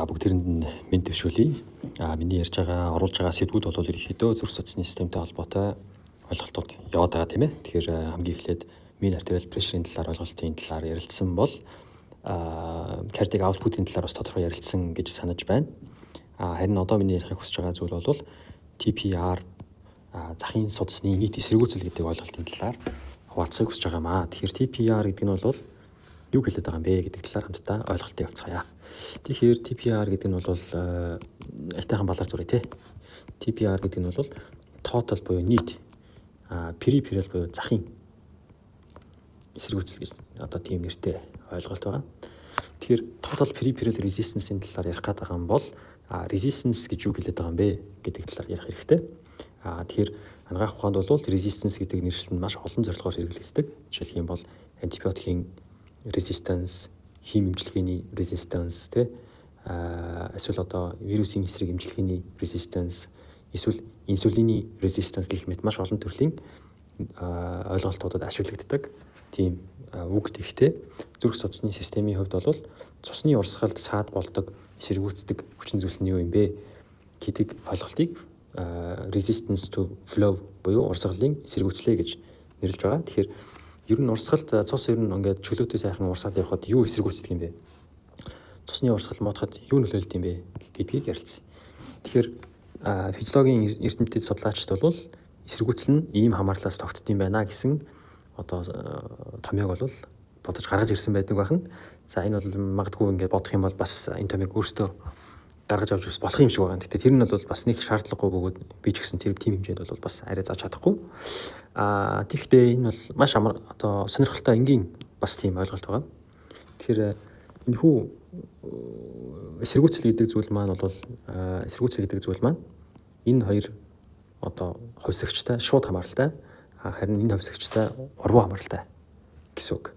Бүгдээрэнд нь мэд төвшүүлье. Миний ярьж байгаа, оруулж байгаа сэдвүүд бол ерөнхийдөө зүрх судасны системтэй холбоотой ойлголтууд яваад байгаа тийм ээ. Тэгэхээр хамгийн эхлээд mean arterial pressure-ийн талаар ойлголтын талаар ярилцсан бол cardiac output-ийн талаар бас тодорхой ярилцсан гэж санаж байна. Харин одоо миний ярихыг хүсэж байгаа зүйл бол TPR захын судасны нийт эсэргүүцэл гэдэг ойлголтын талаар хуваалцахыг хүсэж байгаамаа. Тэгэхээр TPR гэдэг нь бол юу хэлээд байгаа юм бэ гэдэг талаар хамтдаа ойлголтыг авцгаая. Тэгэхээр TPR гэдэг нь бол айтайхан балар зүрэ тий. TPR гэдэг нь бол total буюу нийт peripheral буюу захын эсэргүүцэл гэж одоо тийм нэртэй ойлголт байгаа. Тэгэхээр total peripheral resistance-ийн талаар ярих гэдэг юм бол resistance гэж юу хэлээд байгаа юм бэ гэдэг талаар ярих хэрэгтэй. Тэгэхээр ангаах ухаанд бол resistance гэдэг нэршил нь маш олон зорилгоор хэрэглэгддэг. Жишээлх юм бол антибиотикийн resistance, хим эмчилгээний resistance тэ эсвэл одоо вирусын эсрэг эмчилгээний resistance, эсвэл инсулины resistance гэх мэт маш олон төрлийн ойлголтуудад ашиглагддаг тийм үг тэгтэй. Зүрх судасны системийн хувьд бол цусны урсгалд саад болдог эсэргүүцдэг хүчин зүйлс нь юу юм бэ гэдэг ойлголтыг resistance to flow буюу урсгалын эсэргүүцлээ гэж нэрлэж байгаа. Тэгэхээр ер нь урсгалд цус ер нь ингээд чөлөөтэй сайхан урсаад явхад юу эсэргүүцдэг юм бэ? Цусны урсгал модоход юу нөлөөлд юм бэ гэдгийг ярилцъя. Тэгэхээр физиологийн эрдэмтэд судлаачид бол эсэргүүцэл нь ийм хамаарлаас тогтд юм байна гэсэн одоо томьёог бол бодож гаргаж ирсэн байдаг байна. За энэ бол магадгүй ингээд бодох юм бол бас энэ томьёог өөртөө гаргаж авч болох юм шиг байгаа. Гэхдээ тэр нь бол бас нэг шаардлагагүй бөгөөд би ч гэсэн тэр тийм хэмжээнд бол бас арай зааж чадахгүй. Тэгэхдээ энэ бол маш одоо сонирхолтой энгийн бас тийм ойлголт байгаа. Тэгэхээр энэхүү эсэргүүцэл гэдэг зүйл маань бол энэ хоёр одоо хувьсагчтай шууд хамааралтай, харин энэ хувьсагчтай урвуу хамааралтай гэсэн үг.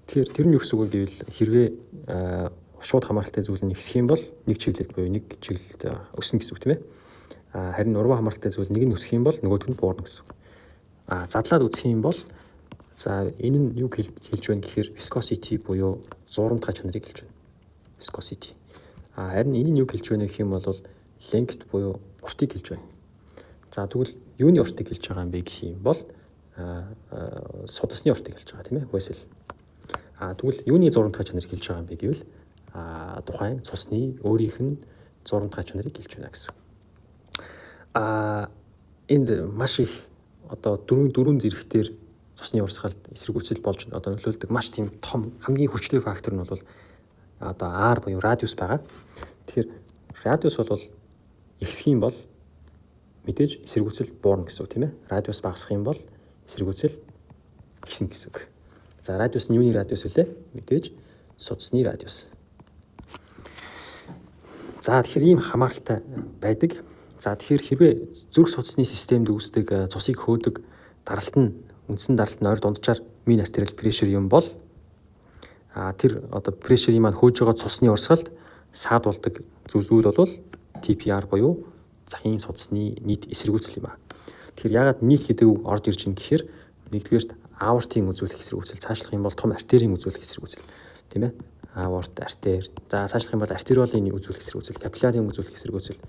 Тэгэхээр тэр нь юу гэсэн үг гэвэл хэрвээ шууд хамааралтай зүйл нь ихсэх юм бол нэг чиглэлд буюу нэг чиглэлд өснө гэсэн үг тийм ээ. Харин урвуу хамааралтай зүйл нэг нь өсөх юм бол нөгөөх нь буурна гэсэн үг. Задлаад үзэх юм бол за энэ нь юу хэлж байна гэхээр viscosity буюу зуурамтгай чанарыг хэлж байна. Viscosity. Харин энэ нь юу хэлж байна гэх юм бол length буюу уртыг хэлж байна. За тэгвэл юуны уртыг хэлж байгаа юм бэ гэх юм бол судасны уртыг хэлж байгаа тийм ээ. Vessel. Тэгвэл юуны зуурамтгай чанарыг хэлж байгаа юм бэ гэвэл тухайн цусны өөрийнх нь зуурамтгай чанарыг хэлж байна гэсэн. Энд маш их одоо дөрвөн зэрэгтэр цусны урсгалд эсэргүүцэл болж одоо нөлөөлдөг маш тийм том хамгийн хүчтэй фактор нь бол одоо R буюу радиус байгаа. Тэгэхээр радиус бол ихсэх юм бол мэдээж эсэргүүцэл буурна гэсэн үг тийм ээ. Радиус багасах юм бол эсэргүүцэл ихснэ гэсэн үг. За радиус нь юуны радиус вэ? Мэдээж судасны радиус. За тэгэхээр ийм хамааралтай байдаг. За тэгэхээр хэрвээ зүрх судасны системд үүсдэг цусыг хөөдөг даралт нь үндсэн даралт нь ойр дунджаар mean arterial pressure юм бол тэр одоо pressure-ийн маань хөөж байгаа цусны урсгалд саад болдог зүйл бол TPR буюу захын судасны нийт эсэргүүцэл юм аа. Тэгэхээр яагаад нийт гэдэг үг орж ирж байна гэхээр нэгдүгээрт аортын үзүүлэх эсэргүүцэл, цаашлах юм бол том артерийн үзүүлэх эсэргүүцэл тийм ээ. Аорт, артер. За цаашлах юм бол артериолын үзүүлэх эсэргүүцэл, капилларын үзүүлэх эсэргүүцэл,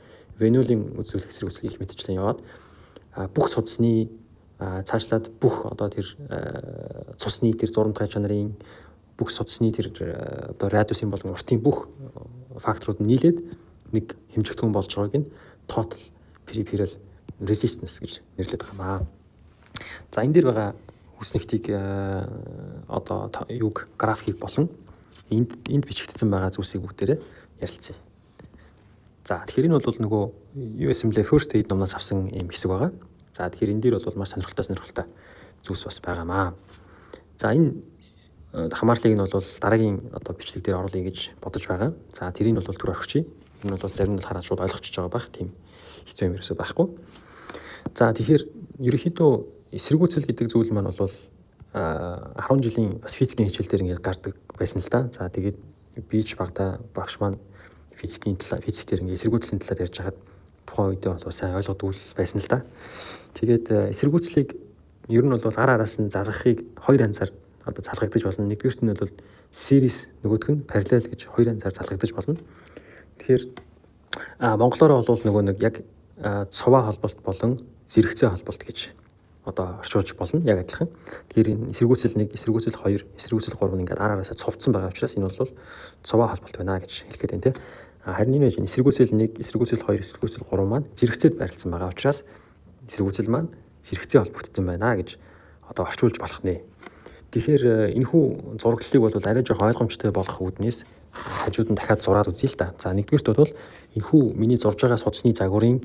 венулийн үзүүлэх эсэргүүцэл гэх мэтчлэн яваад бүх судасны цаашлаад бүх одоо тэр цусны тэр зурамтгай чанарын бүх судасны тэр одоо радиусын болон уртын бүх факторууд нийлээд нэг хэмжигдэхүүн болж байгааг нь total peripheral resistance гэж нэрлэдэг юм аа. За энэ дээр байгаа хүснэгтийг одоо юг графикийг болон энд бичигдсэн байгаа зүйлсийг бүгдээрээ ярилцъя. За тэгэхээр энэ бол нөгөө USMLE First Aid номноос авсан юм хэсэг байгаа. За тэгэхээр энэ дээр бол маш сонирхолтой зүйлс бас байгаамаа. За энэ хамаарлыг нь бол дараагийн одоо бичлэг дээр оруулъя гэж бодож байгаа. За тэрийг бол түр орхичий. Энэ бол зарим нь хараад шууд ойлгочихж байгаа байх тийм хэцүү юм ерөөсөй байхгүй. За тэгэхээр ерөнхийдөө эсэргүүцэл гэдэг зүйл маань бол 10 жилийн бас физикийн хичээл дээр ингээд гардаг байсан л да. За тэгээд би ч багада багш маань физикийн дээр ингээд эсэргүүцлийн талаар ярьж хагаад тухайн үедээ бол сайн ойлгодгүй байсан л да. Тэгээд эсэргүүцлийг ер нь бол ар араас нь залгахыг хоёр янзаар одоо залгагдаж болно. Нэгдүгээрт нь бол series, нөгөөх нь parallel гэж хоёр янзаар залгагдаж болно. Тэгэхээр монголоор бол нөгөө нэг яг цуваа холболт болон зэрэгцээ холболт гэж одоо орчуулж болно яг адилхан. Тэгэхээр энэ эсэргүүцэл 1, эсэргүүцэл 2, эсэргүүцэл 3 нь ингээд араасаа цувцсан байгаа учраас энэ бол цуваа холболт байна гэж хэлэх гээд байна те. Харин энэ байж эсэргүүцэл 1, эсэргүүцэл 2, эсэргүүцэл 3 маань зэрэгцээд байрлсан байгаа учраас эсэргүүцэл маань зэрэгцээ холбогдсон байна гэж одоо орчуулж болох нэ. Тэгэхээр энэхүү зураглалыг бол арай жоохон ойлгомжтой болгох үүднээс хажууд нь дахиад зураад үзье л да. За нэгдүгээрт бол энэхүү миний зурж байгаа судасны загварын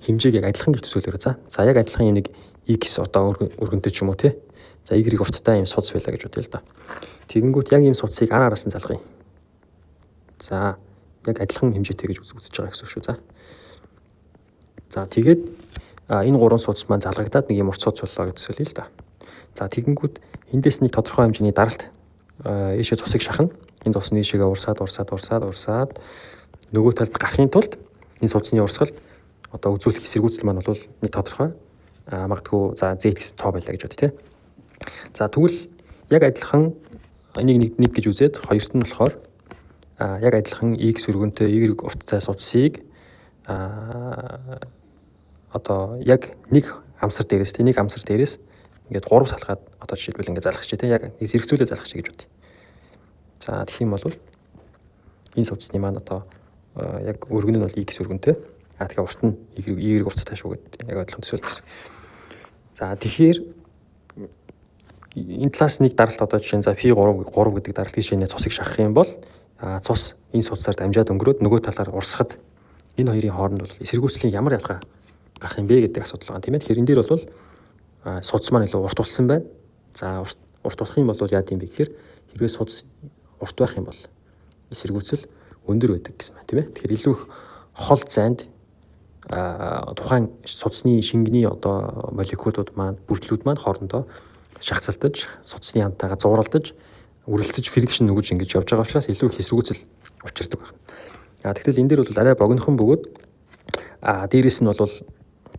хэмжээг яг адилхан гэж төсөөлөөрэй. За яг адилхан нэг x одоо өргөнтэй ч юм уу те. За y урттай юм судас байлаа гэж бодъё л да. Тэгэнгүүт яг ийм судасыг араас нь залгая. За яг адилхан хэмжээтэй гэж үзэж байгаа гэсэн үг шүү. За тэгээд энэ гурван судас маань залгагдаад нэг юм урт судас боллоо гэж төсөөлье л да. За тэгэнгүүт эндээс нэг тодорхой хэмжээний даралт ийшээ цусыг шахна. Энэ цус нийшээгээ урсаад нөгөө талд гарахын тулд энэ судасны урсгалд одоо үзүүлэх эсэргүүцэл маань бол нэг тодорхой магадгүй за z гэсэн тоо байлаа гэж бодъё те. За тэгвэл яг адилхан энийг нэг гэж үзээд хоёрт нь болохоор яг адилхан x өргөнтэй y урттай судасыг одоо яг нэг амсар дээрээс ингээд 3 салгаад одоо жишээлбэл ингээд залгах чи те яг зэрэгцүүлээ залгах чи гэж бодъё. За тэгэх юм бол энэ судасны маань одоо яг өргөн нь бол x өргөнтэй. Тэгэхээр урт нь y урттай шүү гэдэг яг адилхан төсөөлөх гэсэн. За тэгэхээр энэ талаас нэг даралт одоо жишээ нь за φ3 гэдэг даралтын шинэ цусыг шахах юм бол цус энэ судасаар дамжаад өнгөрөөд нөгөө талаар урсгад энэ хоёрын хооронд бол эсэргүүцлийн ямар ялгаа гарах юм бэ гэдэг асуудал байгаа тийм ээ. Тэгэхээр энэ дээр бол судас маань илүү урт болсон байна. За урт болох юм бол яа гэм бэ гэхээр хэрвээ судас урт байх юм бол эсэргүүцэл өндөр байдаг гэсэн байна тийм ээ. Тэгэхээр илүү их хол зайд тухайн судасны шингэний одоо молекулууд маань бүрдлүүд маань хоорондоо шахацалтаж судасны хантайгаа зууралдаж үргэлжлэж фрикшн нөгөж ингэж явж байгаа учраас илүү их эсэргүүцэл учирдаг байна. Тэгтэл энэ дээр бол арай богинохон бөгөөд дээрээс нь бол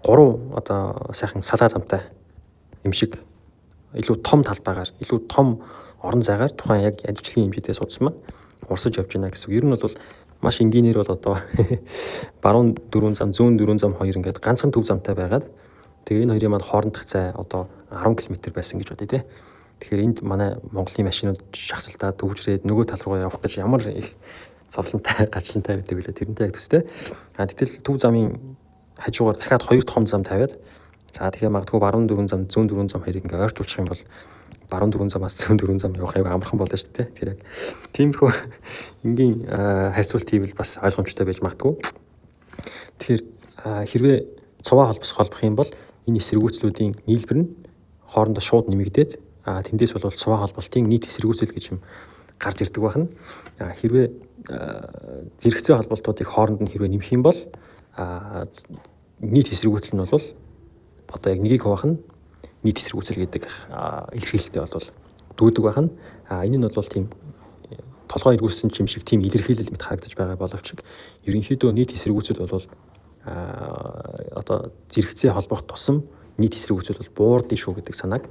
3 одоо сайхан салаа замтай юм шиг илүү том талбайгаар илүү том орон зайгаар тухайн яг ажлын хэмжээтэй судас маань урсаж явж байна гэсэн. Ер нь бол маш энгийнээр бол одоо баруун 4 зам, зүүн 4 зам хоёр ингээд ганцхан төв замтай байгаад тэгээ энэ хоёрын маань хоорондох зай одоо 10 км байсан гэж бодъё те. Тэгэхээр энд манай Монголын машинууд шахсалтаа төвжрээд нөгөө тал руу явах гэж ямар их зовлонтой, гачлантай байдаг вэ? Тэрнтэй яг төстэй. Тэгтэл төв замын хажуугаар дахиад 2 том зам тавиад за тэгэхээр магадгүй баруун 4 зам, зүүн 4 зам хоёрыг ингээд ойртуулчих юм бол баруун 4 замаас зүүн 4 зам явах аюу амархан болно шүү дээ. Тэгэхээр яг тиймэрхүү энгийн харьцуулт хийвэл бас ойлгомжтой байж магадгүй. Тэгэхээр хэрвээ цуваа холбох юм бол энэ эсэргүүцлүүдийн нийлбэр нь хоорондоо шууд нэмэгдээд тэндээс бол цуваа холболтын нийт эсэргүүцэл гэж юм гарч ирдэг байна. Хэрвээ зэрэгцээ холболтуудыг хооронд нь хэрвээ нэмэх юм бол нийт эсэргүүцэл нь бол одоо яг нэгийг хуваах нь нийт эсэргүүцэл гэдэг илэрхийлэлтэй бол дүүдэг байна. Энэ нь бол тийм толгой эргүүлсэн юм шиг тийм илэрхийлэл мэт харагдаж байгаа боловч ерөнхийдөө нийт эсэргүүцэл бол одоо зэрэгцээ холбох тусам нийт эсэргүүцэл бол буурдын шүү гэдэг санааг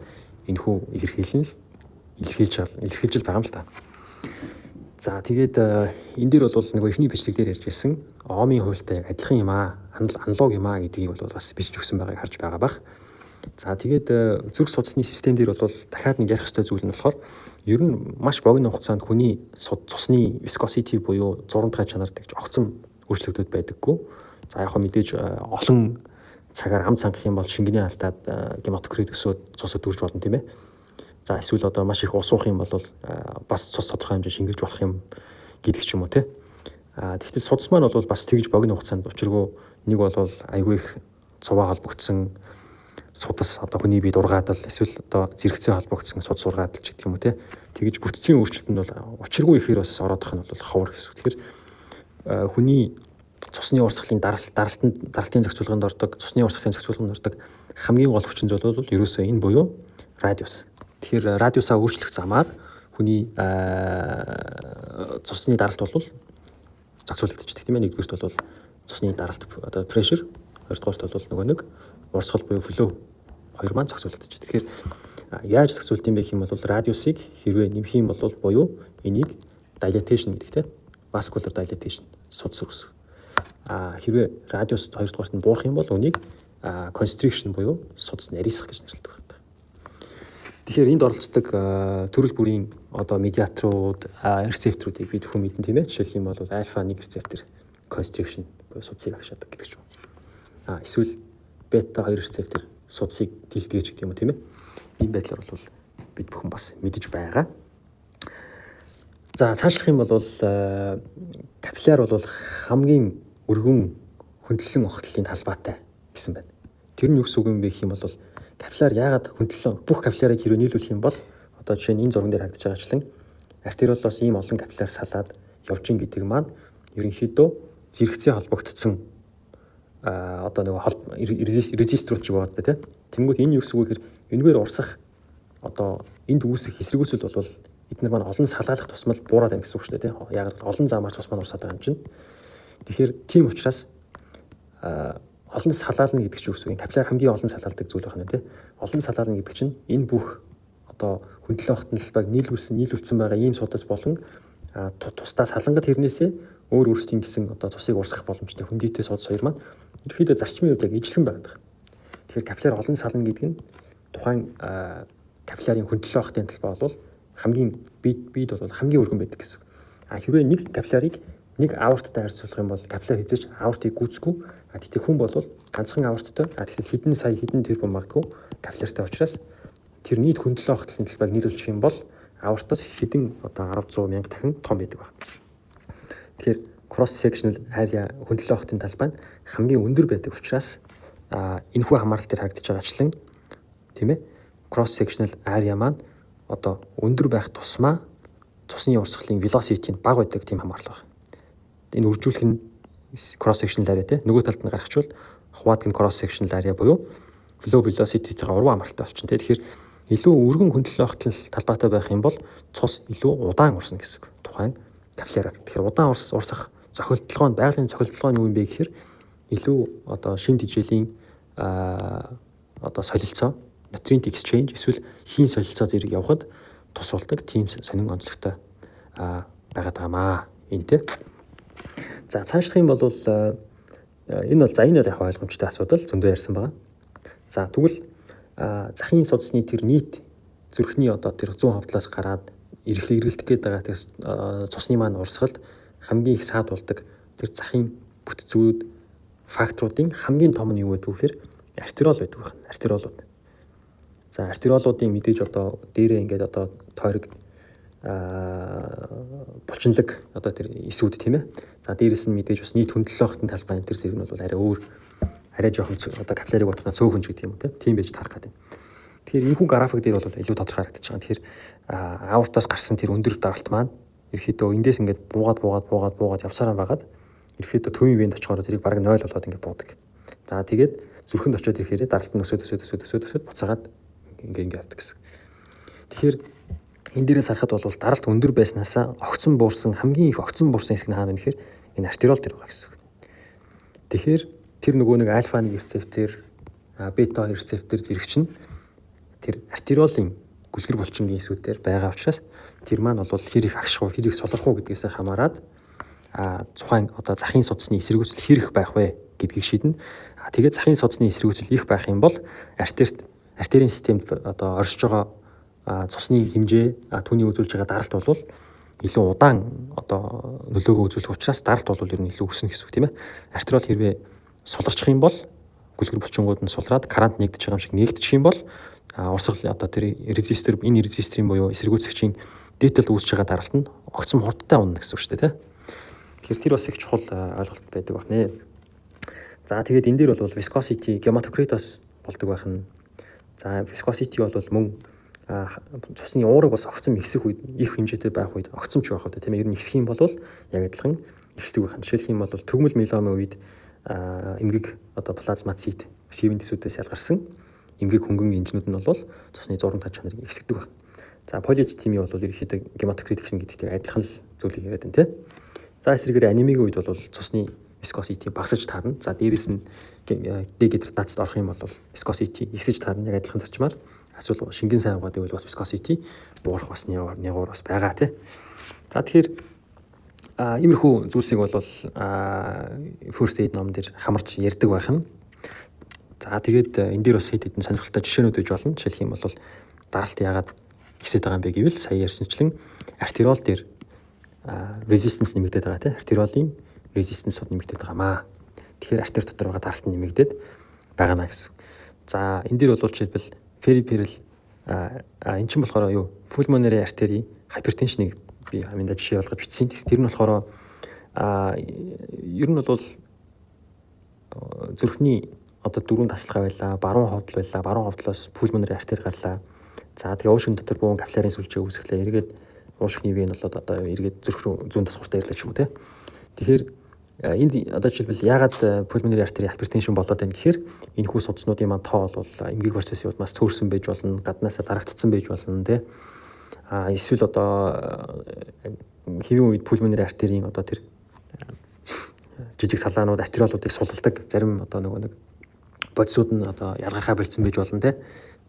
энэхүү илэрхийлж байгаа юм л та. За тэгээд энэ дээр бол нэг ихний бичлэг дээр ярьж ирсэн омын хуультай адилхан юм аналог юм гэдгийг бол бас бичиж өгсөн байгааг харж байгаа бах. За тэгээд зүрх судасны систем дээр бол дахиад нэг ярих ёстой зүйл нь болохоор ер нь маш богино хугацаанд хүний цусны viscosity буюу зурмтгай чанар гэж огцом өөрчлөгдөд байдаггүй. За яг хөө мэдээж олон цагаар ам цангах юм бол шингэний алдаад гематокрит өсөөд цусд үрж болно тийм ээ. За эсвэл одоо маш их ус уух юм бол бас цус тодорхой хэмжээ шингэлж болох юм гэдэг ч юм уу тий. Тэгэхдээ судас маань бол бас тэгж богино хугацаанд учиргүй нэг бол айгүй их цуваа холбогдсон судас одоо хүний биед ургаадал эсвэл одоо зэрэгцээ холбогдсон судас ургаадал ч гэдэг юм уу тий. Тэгж бүтцийн өөрчлөлтөнд бол учиргүй ихээр бас ороод их нь бол ховор гэсэн. Тэгэхээр хүний цусны урсгалын даралтын зохицуулганд ордог, цусны урсгалын зохицуулганд ордог хамгийн гол хүчин зүйл бол ерөөсөө энэ буюу радиус. Тэгэхээр радиусаа өөрчлөх замаар хүний цусны даралт бол зохицуулагдчихдаг тийм ээ. Нэгдүгээрт бол цусны даралт одоо pressure, хоёрдугаарт бол нөгөө нэг урсгал буюу flow хоёр маань зохицуулагдчих. Тэгэхээр яаж зохицуулт юм бэ гэх юм бол радиусыг хэрвээ нэмэх юм бол буюу энийг dilatation гэдэг тийм vascular dilatation судас үүсгэх. хэрвээ радиус 2 дугаарт нь буурах юм бол үнийг constriction буюу судас нарийсах гэж нэрлэдэг байна. Тэгэхээр энд оролцдог төрөл бүрийн одоо медиаторууд, рецепторуудыг бид бүхэн мэдэн тийм ээ. Жишээлх юм бол альфа 1 рецептор constriction буюу судсыг агшаадаг гэдэг ч юм. Эсвэл бета 2 рецептор судсыг дэлдгэж гэдэг юм уу тийм ээ. Энэ байдлаар бол бид бүхэн бас мэдэж байгаа. За цаашлах юм бол капилляр бол хамгийн өргөн хөндлөлөн огтлын талбайтай гэсэн байна. Тэр нь юу гэсэн үг юм бэ гэх юм бол капилляр яагаад хөндлөлөн бүх капиллярыг хэрвээ нийлүүлэх юм бол одоо жишээ нь энэ зурган дээр харагдаж байгаачлан артериолоос ийм олон капилляр салаад явж ин гэдэг маань ерөнхийдөө зэрэгцээ холбогдсон одоо нэг резисторууд ч байгаа тийм. Тэнгүүд энэ юу гэсэн үг гэхээр энэгээр урсах одоо энд үүсэх эсрэгүүцэл бол эдгээр маань олон салгаалах тусмал буураад байна гэсэн үг шүү дээ тийм. Яг олон замаар цус маань урсаад байгаа юм чинь. Тэгэхээр тийм учраас олон салаална гэдэг чинь юу гэсэн үг? Капилляр хамгийн олон салаалдаг зүйл байна тийм. Олон салаална гэдэг чинь энэ бүх одоо хөндлөлөө огтнолбайг нийлүүлсэн байгаа ийм судас болон тусдаа салангад хэрнээсээ өөр өөрсдийн гэсэн одоо цусыг урсгах боломжтой хөндийтэй судас хоёр маань ерөөхдөө зарчмын үед яг ижилхэн байдаг. Тэгэхээр капилляр олон сална гэдэг нь тухайн капиллярын хөндлөлөө огтын талбай бол хамгийн бид бол хамгийн өргөн байдаг гэсэн. Хэрвээ нэг капиллярыг нэг аорттай харьцуулах юм бол капилляр хэзээ ч аортыг гүйцэхгүй. Тэгтээ хүн бол ганцхан аорттай. Тэгэхээр хэдэн сая хэдэн тэрбум магадгүй капилляртай учраас тэр нийт хөндлөлөө огтлын талбайг нийлүүлчих юм бол аортоос хэдэн одоо 10 100 мянга дахин том байдаг байна. Тэгэхээр cross sectional area хөндлөлөө огтын талбай нь хамгийн өндөр байдаг учраас энэхүү хамаарал дээр харагдаж байгаачлан тийм ээ cross sectional area маань одоо өндөр байх тусмаа цусны урсгалын velocity нь бага байдаг тийм хамаарал байна. Энэ үржүүлэх нь cross sectional area тийм нөгөө талд нь гаргачвал хуваадг нь cross sectional area буюу flow velocity-тэйгээ урван хамааралтай болчихно. Тэгэхээр илүү өргөн хөндлөлөө огтлол талбайтай байх юм бол цус илүү удаан урсна гэсэн үг. Тухайн капилляраар. Тэгэхээр удаан урсах зохилтолгоо нь байгалийн зохилтолгоо нь юу юм бэ гэхээр илүү одоо шин тэжээлийн одоо солилцоо nutrient exchange эсвэл хийн солилцоо зэрэг явахад тус болдог тийм сонин онцлогтой байгаад байгаамаа. Энэ тийм. За цаашлах юм бол энэ бол энэ яг ойлгомжтой асуудал зөндөө ярьсан байгаа. За тэгвэл захын судасны тэр нийт зүрхний одоо тэр 100 хавтлаас гараад эргэлдэх гээд байгаа тэр цусны маань урсгалд хамгийн их саад болдог тэр захын бүтцүүд факторуудын хамгийн том нь юу гэдэг вэ гэхээр артериол байдаг байна. Артериолууд. За артериолуудын мэдээж одоо дээрээ ингээд одоо тойрог булчинлаг одоо тэр эсүүд тийм ээ. За дээрээс нь мэдээж бас нийт хөндлөлөө огтын талбай энэ тэр зэрэг нь бол арай жоохон одоо капиллярыг бодоход цөөхөн ч гэдэг юм тийм байж таарах гэдэг. Тэгэхээр энэхүү график дээр бол илүү тодорхой харагдаж байгаа. Тэгэхээр аортоос гарсан тэр өндөр даралт маань ерөөхдөө эндээс ингээд буугаад явсараа байгаад ерөөхдөө төвийн венд очихоор тэрийг бараг 0 болоод ингээд буудаг. За тэгээд зүрхэнд очиод ирэхээр даралт нь өсөд буцаагаад ингээд явдаг гэсэн. Тэгэхээр энэ дээрээс харахад бол даралт өндөр байснаасаа хамгийн их огцон буурсан хэсэг нь хаана вэ гэхээр энэ артериол дээр байгаа гэсэн. Тэгэхээр тэр нөгөө нэг альфа 1 рецептор, бета 2 рецептор зэрэг чинь тэр артериолын гүлгэр булчингийн эсүүдээр байгаа учраас тэр маань бол хэр их агших уу, хэр их сулрах уу гэдгээс хамаарат тухайн одоо захын судасны эсрэгүүцэл хэр их байх вэ гэдгийг шийднэ. Тэгээд захын судасны эсрэгүүцэл их байх юм бол артерийн системд одоо оршиж байгаа цусны хэмжээ түүний үзүүлж байгаа даралт бол илүү удаан одоо нөлөөгөө үзүүлэх учраас даралт бол ер нь илүү өснө гэсэн үг тийм ээ. Артериол хэрвээ суларчих юм бол гүлгэр булчингууд нь сулраад карант нэгдэж байгаа юм шиг нэгдчих юм бол урсгал одоо тэр энэ резисторын буюу эсрэгүүцэгчийн дээтэл үүсэж байгаа даралт нь огцом хурдтай унана гэсэн үг шүү дээ тийм. Тэгэхээр тэр бас их чухал ойлголт байдаг байна. За тэгээд энэ дээр бол viscosity гематокритос болдог байх нь. За viscosity бол мөн цусны уурыг бас огцом ихсэх үед их хэмжээтэй байх үед огцомч байх үед тийм ээ. Ер нь ихсэх юм бол яг адилхан ихсдэг байх. Жишээлх юм бол төгмөл меломын үед эмгэг одоо плазмацит сивэн дэсүүдээс ялгарсан эмгэг хөнгөн инженүүд нь бол цусны зураг таж чанарыг ихсэгдэг байна. За полиэцтими бол ерөнхийдөө гематокрит гэсэн гэдэгтэй адилхан л зүйлийг яриад байна тийм. За эсрэгээр анемигийн үед бол цусны viscosity багасж таарна. За дээрэс нь дегидратацид орох юм бол viscosity ихсэж таарна. Яг адилхан зарчмаар эсвэл шингэн сайн угаад байвал бас viscosity буурах бас нягуур бас байгаа тийм. За тэгэхээр Иймэрхүү зүйлсийг бол first aid ном дээр хамарч ярьдаг байх нь. За тэгээд энэ дээр бас хэд хэдэн сонирхолтой жишээнүүд байж болно. Жишээлх юм бол даралт яагаад ихсэж байгаа юм бэ гэвэл сая ярьсанчлан артериол дээр resistance нэмэгдээд байгаа тийм артериолын resistance нэмэгдээд байгаамаа. Тэгэхээр артери дотор байгаа даралт нь нэмэгдээд байгаамаа гэсэн. За энэ дээр бол жишээлбэл peripheral энэ чинь болохоор юу pulmonary artery hypertension-ыг би аминда жишээ болгож бичсэн. Тэр нь болохоор ер нь бол зүрхний одоо дөрвөн таслага байлаа, баруун ховдол байлаа, баруун ховдлоос pulmonary artery гарлаа. За тэгээ уушгин дотор буун капилларын сүлжээ үүсгэлээ. Эргээд уушгины вен болоод одоо эргээд зүрх рүү зүүн тасгууртаа ирлээ ч юм уу те. Тэгэхээр энд одоо жишээлбэл яагаад pulmonary artery hypertension болоод байна гэхээр энэ хүү судаснуудын маань тоо бол эмгэг процессын улмаас төөрсөн байж болно, гаднаасаа дарагдсан байж болно те. Эсвэл одоо хэвийн үед pulmonary artery-ийн одоо тэр жижиг салаанууд артериолуудыг сулладаг зарим одоо нэг бодисууд нь одоо ялгахаа болцсон байж болно те.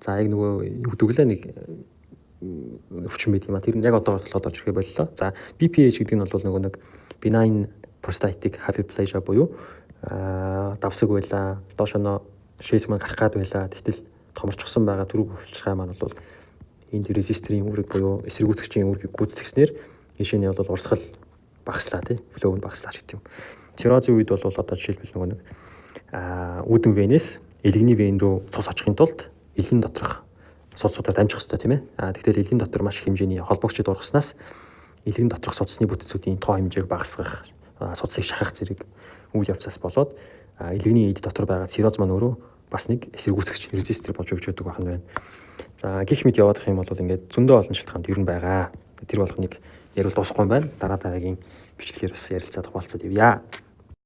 За яг нөгөө юу гэдэг лээ нэг өвчин байт юм а. Тэр нь яг одоо толгойд орж ирэх боллоо. За BPH гэдэг нь бол нөгөө нэг benign prostatic hyperplasia буюу давсаг байла, доошоно шээсмэн гарах гад байла. Тэгтэл томорчсон байгаа түрүү хөвчлөгөө маань бол энд резисторын үүрэг буюу эсэргүүцэгчийн үүргийг гүйцэтгэснээр жишээний бол урсгал багаслаа тий. Флоу нь багаслаа гэдэг юм. Циррозын үед бол одоо жишээлбэл нөгөө нэг үүдэн венээс элэгний вен рүү цус очихын тулд элгийн доторх судсуудаар дамжих хэрэгтэй тийм ээ. Тэгтэл элгийн дотор маш их хэмжээний холбогчд ургаснаас элгийн доторх судасны бүтэцүүдийн тоо хэмжээг багасгах, судсыг шахах зэрэг үйл явцаас болоод элэгний эд дотор байгаа цирроз маань өөрөө бас нэг эсэргүүцэгч резистор болж өгч өгдөг байх нь байна. За гих мэд яваадах юм бол ингээд зөндөө олон шалтгаанд ер нь байгаа. Тэр болгоныг ярил дуусахгүй юм байна. Дараагийн бичлэгээр бас ярилцаад хуваалцаад явъя.